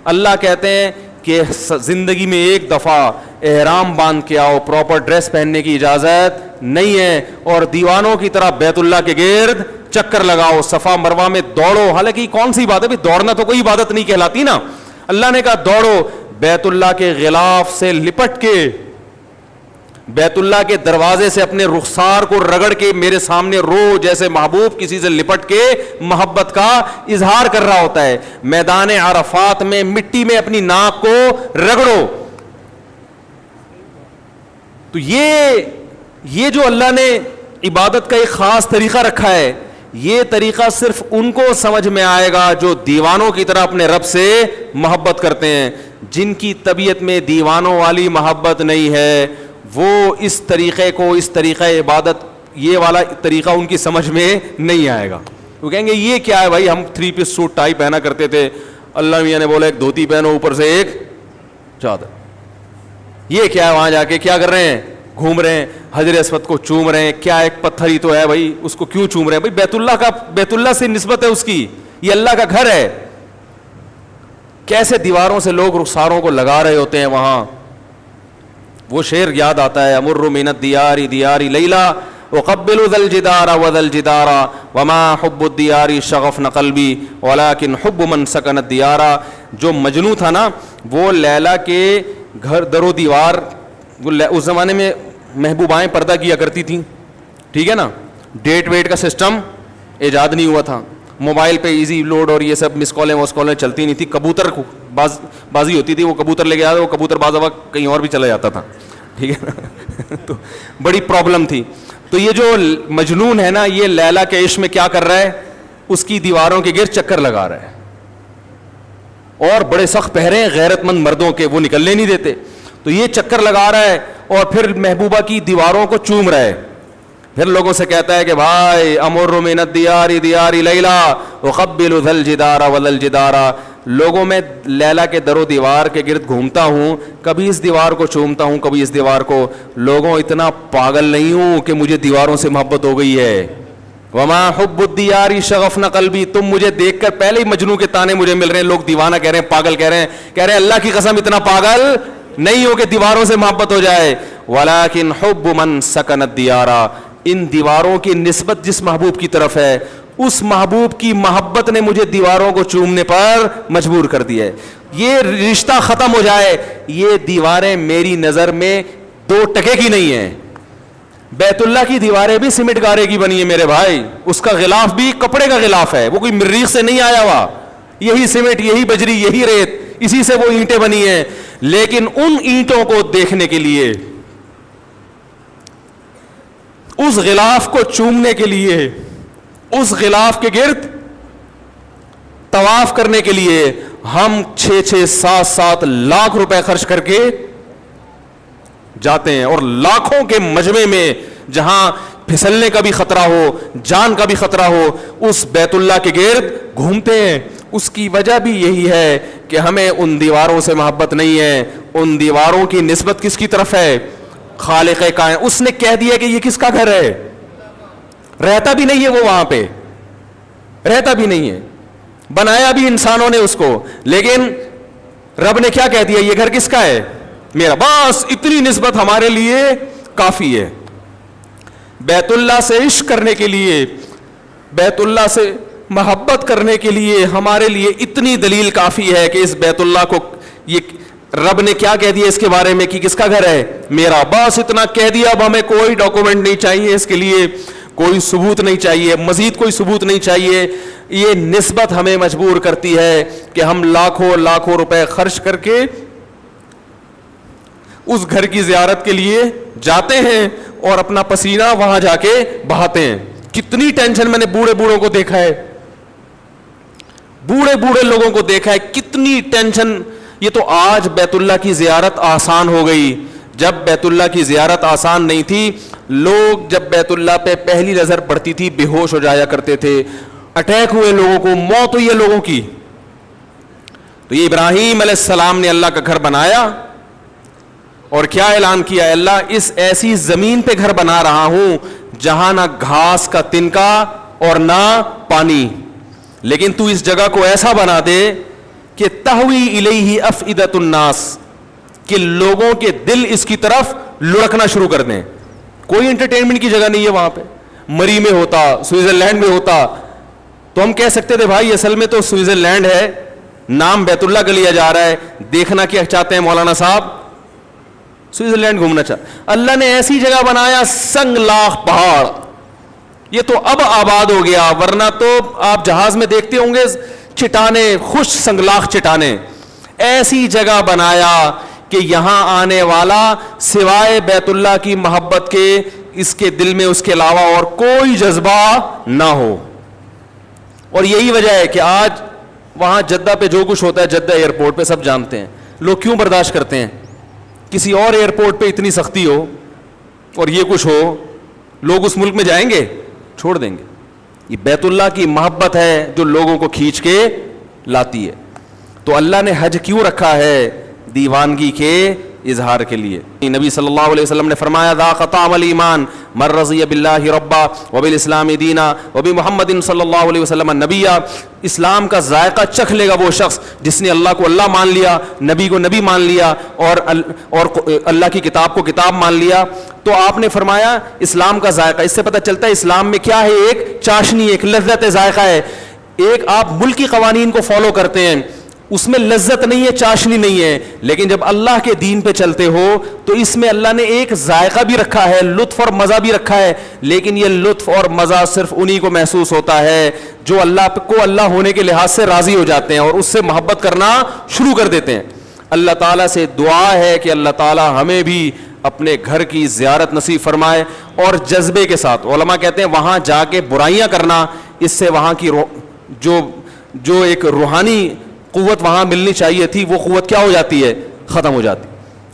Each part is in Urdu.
اللہ کہتے ہیں کہ زندگی میں ایک دفعہ احرام باندھ کے آؤ, پراپر ڈریس پہننے کی اجازت نہیں ہے, اور دیوانوں کی طرح بیت اللہ کے گرد چکر لگاؤ, صفا مروہ میں دوڑو. حالانکہ یہ کون سی بات ہے بھائی, دوڑنا تو کوئی عبادت نہیں کہلاتی نا. اللہ نے کہا دوڑو, بیت اللہ کے غلاف سے لپٹ کے, بیت اللہ کے دروازے سے اپنے رخسار کو رگڑ کے میرے سامنے رو, جیسے محبوب کسی سے لپٹ کے محبت کا اظہار کر رہا ہوتا ہے. میدان عرفات میں مٹی میں اپنی ناک کو رگڑو. تو یہ جو اللہ نے عبادت کا ایک خاص طریقہ رکھا ہے, یہ طریقہ صرف ان کو سمجھ میں آئے گا جو دیوانوں کی طرح اپنے رب سے محبت کرتے ہیں. جن کی طبیعت میں دیوانوں والی محبت نہیں ہے, وہ اس طریقے کو, اس طریقہ عبادت, یہ والا طریقہ ان کی سمجھ میں نہیں آئے گا. وہ کہیں گے یہ کیا ہے بھائی, ہم 3 پیس سوٹ ٹائی پہنا کرتے تھے, اللہ میاں نے بولا ایک دھوتی پہنو اوپر سے ایک چادر. یہ کیا ہے, وہاں جا کے کیا کر رہے ہیں, گھوم رہے ہیں, حجر اسود کو چوم رہے ہیں. کیا ایک پتھر ہی تو ہے بھائی, اس کو کیوں چوم رہے ہیں بھائی؟ بیت اللہ سے نسبت ہے اس کی, یہ اللہ کا گھر ہے. کیسے دیواروں سے لوگ رخساروں کو لگا رہے ہوتے ہیں وہاں. وہ شعر یاد آتا ہے, امر من الدیار دیار لیلا وقبل ذا الجدار وذا الجدار وما حب الدیار شغفن قلبی ولكن حب من سکن الدیار. جو مجنوں تھا نا, وہ لیلا کے گھر در و دیوار, اس زمانے میں محبوبائیں پردہ کیا کرتی تھیں, ٹھیک ہے نا, ڈیٹ ویٹ کا سسٹم ایجاد نہیں ہوا تھا, موبائل پہ ایزی لوڈ اور یہ سب مس کالیں وس کالیں چلتی نہیں تھی. کبوتر بازی ہوتی تھی, وہ کبوتر لے کے آتا, وہ کبوتر بعض وقت کہیں اور بھی چلا جاتا تھا, ٹھیک ہے نا. تو بڑی پرابلم تھی. تو یہ جو مجنون ہے نا, یہ لیلا کے عشق میں کیا کر رہا ہے, اس کی دیواروں کے گرد چکر لگا رہا ہے, اور بڑے سخت پہرے ہیں غیرت مند مردوں کے, وہ نکلنے نہیں دیتے. تو یہ چکر لگا رہا ہے اور پھر محبوبہ کی دیواروں کو چوم رہا ہے. پھر لوگوں سے کہتا ہے کہ بھائی امر من الدیار دیار لیلا اقبل ذا الجدار وذا الجدار, لوگوں میں لیلا کے در و دیوار کے گرد گھومتا ہوں, کبھی اس دیوار کو چومتا ہوں, کبھی اس دیوار کو. لوگوں اتنا پاگل نہیں ہوں کہ مجھے دیواروں سے محبت ہو گئی ہے. وما حب الدیار شغفن قلبی, تم مجھے دیکھ کر پہلے ہی مجنوں کے تانے مجھے مل رہے ہیں, لوگ دیوانہ کہہ رہے ہیں, پاگل کہہ رہے ہیں اللہ کی قسم اتنا پاگل نہیں ہو کہ دیواروں سے محبت ہو جائے. ولیکن حب من سکن الدیار, ان دیواروں کی نسبت جس محبوب کی طرف ہے, اس محبوب کی محبت نے مجھے دیواروں کو چومنے پر مجبور کر دیا ہے. یہ رشتہ ختم ہو جائے. یہ دیواریں میری نظر میں 2 ٹکے کی نہیں ہیں. بیت اللہ کی دیواریں بھی سیمنٹ گارے کی بنی ہے میرے بھائی, اس کا غلاف بھی کپڑے کا غلاف ہے, وہ کوئی مریخ سے نہیں آیا ہوا. یہی سیمنٹ, یہی بجری, یہی ریت, اسی سے وہ اینٹیں بنی ہیں. لیکن ان اینٹوں کو دیکھنے کے لیے, اس غلاف کو چومنے کے لیے, اس غلاف کے گرد طواف کرنے کے لیے ہم 6-6 7-7 لاکھ روپے خرچ کر کے جاتے ہیں. اور لاکھوں کے مجمع میں جہاں پھسلنے کا بھی خطرہ ہو, جان کا بھی خطرہ ہو, اس بیت اللہ کے گرد گھومتے ہیں. اس کی وجہ بھی یہی ہے کہ ہمیں ان دیواروں سے محبت نہیں ہے. ان دیواروں کی نسبت کس کی طرف ہے, خالق کائنات. اس نے کہہ دیا کہ یہ کس کا گھر ہے, رہتا بھی نہیں ہے وہ وہاں پہ, رہتا بھی نہیں ہے, بنایا بھی انسانوں نے اس کو, لیکن رب نے کیا کہہ دیا, یہ گھر کس کا ہے, میرا. بس اتنی نسبت ہمارے لیے کافی ہے. بیت اللہ سے عشق کرنے کے لیے, بیت اللہ سے محبت کرنے کے لیے ہمارے لیے اتنی دلیل کافی ہے کہ اس بیت اللہ کو, یہ رب نے کیا کہہ دیا اس کے بارے میں کہ کس کا گھر ہے, میرا. بس اتنا کہہ دیا, اب ہمیں کوئی ڈاکومنٹ نہیں چاہیے, اس کے لیے کوئی ثبوت نہیں چاہیے, مزید کوئی ثبوت نہیں چاہیے. یہ نسبت ہمیں مجبور کرتی ہے کہ ہم لاکھوں روپے خرچ کر کے اس گھر کی زیارت کے لیے جاتے ہیں اور اپنا پسینہ وہاں جا کے بہاتے ہیں. کتنی ٹینشن میں نے بوڑھوں کو دیکھا ہے, بوڑھے لوگوں کو دیکھا ہے, کتنی ٹینشن. یہ تو آج بیت اللہ کی زیارت آسان ہو گئی, جب بیت اللہ کی زیارت آسان نہیں تھی, لوگ جب بیت اللہ پہ پہلی نظر پڑتی تھی بے ہوش ہو جایا کرتے تھے, اٹیک ہوئے لوگوں کو, موت ہوئی ہے لوگوں کی. تو یہ ابراہیم علیہ السلام نے اللہ کا گھر بنایا اور کیا اعلان کیا, اللہ اس ایسی زمین پہ گھر بنا رہا ہوں جہاں نہ گھاس کا تنکا اور نہ پانی, لیکن تو اس جگہ کو ایسا بنا دے کہ تہوی الیہ افئدۃ الناس، کہ لوگوں کے دل اس کی طرف لڑکنا شروع کر دیں. کوئی انٹرٹینمنٹ کی جگہ نہیں ہے وہاں پہ. مری میں ہوتا، سوئٹزرلینڈ میں ہوتا تو ہم کہہ سکتے تھے بھائی اصل میں تو سوئٹزرلینڈ ہے، نام بیت اللہ کا لیا جا رہا ہے، دیکھنا کیا چاہتے ہیں مولانا صاحب؟ سوئٹزرلینڈ گھومنا چاہتا. اللہ نے ایسی جگہ بنایا سنگ لاخ پہاڑ، یہ تو اب آباد ہو گیا، ورنہ تو آپ جہاز میں دیکھتے ہوں گے چٹانے، خوش سنگلاخ چٹانے. ایسی جگہ بنایا کہ یہاں آنے والا سوائے بیت اللہ کی محبت کے اس کے دل میں اس کے علاوہ اور کوئی جذبہ نہ ہو. اور یہی وجہ ہے کہ آج وہاں جدہ پہ جو کچھ ہوتا ہے، جدہ ایئرپورٹ پہ سب جانتے ہیں، لوگ کیوں برداشت کرتے ہیں. کسی اور ایئرپورٹ پہ اتنی سختی ہو اور یہ کچھ ہو، لوگ اس ملک میں جائیں گے؟ چھوڑ دیں گے. یہ بیت اللہ کی محبت ہے جو لوگوں کو کھینچ کے لاتی ہے. تو اللہ نے حج کیوں رکھا ہے؟ دیوانگی کے اظہار کے لیے. نبی صلی اللہ علیہ وسلم نے فرمایا ذاق طعم الایمان من رضی باللہ ربا وبالاسلام دینا وبمحمد صلی اللہ علیہ وسلم نبیا. اسلام کا ذائقہ چکھ لے گا وہ شخص جس نے اللہ کو اللہ مان لیا، نبی کو نبی مان لیا، اور اللہ کی کتاب کو کتاب مان لیا. تو آپ نے فرمایا اسلام کا ذائقہ، اس سے پتہ چلتا ہے اسلام میں کیا ہے، ایک چاشنی، ایک لذت ذائقہ ہے. ایک آپ ملکی قوانین کو فالو کرتے ہیں، اس میں لذت نہیں ہے، چاشنی نہیں ہے، لیکن جب اللہ کے دین پہ چلتے ہو تو اس میں اللہ نے ایک ذائقہ بھی رکھا ہے، لطف اور مزہ بھی رکھا ہے. لیکن یہ لطف اور مزہ صرف انہی کو محسوس ہوتا ہے جو اللہ کو اللہ ہونے کے لحاظ سے راضی ہو جاتے ہیں اور اس سے محبت کرنا شروع کر دیتے ہیں. اللہ تعالیٰ سے دعا ہے کہ اللہ تعالیٰ ہمیں بھی اپنے گھر کی زیارت نصیب فرمائے اور جذبے کے ساتھ. علماء کہتے ہیں وہاں جا کے برائیاں کرنا، اس سے وہاں کی جو ایک روحانی قوت وہاں ملنی چاہیے تھی وہ قوت کیا ہو جاتی ہے؟ ختم ہو جاتی.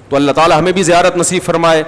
تو اللہ تعالیٰ ہمیں بھی زیارت نصیب فرمائے.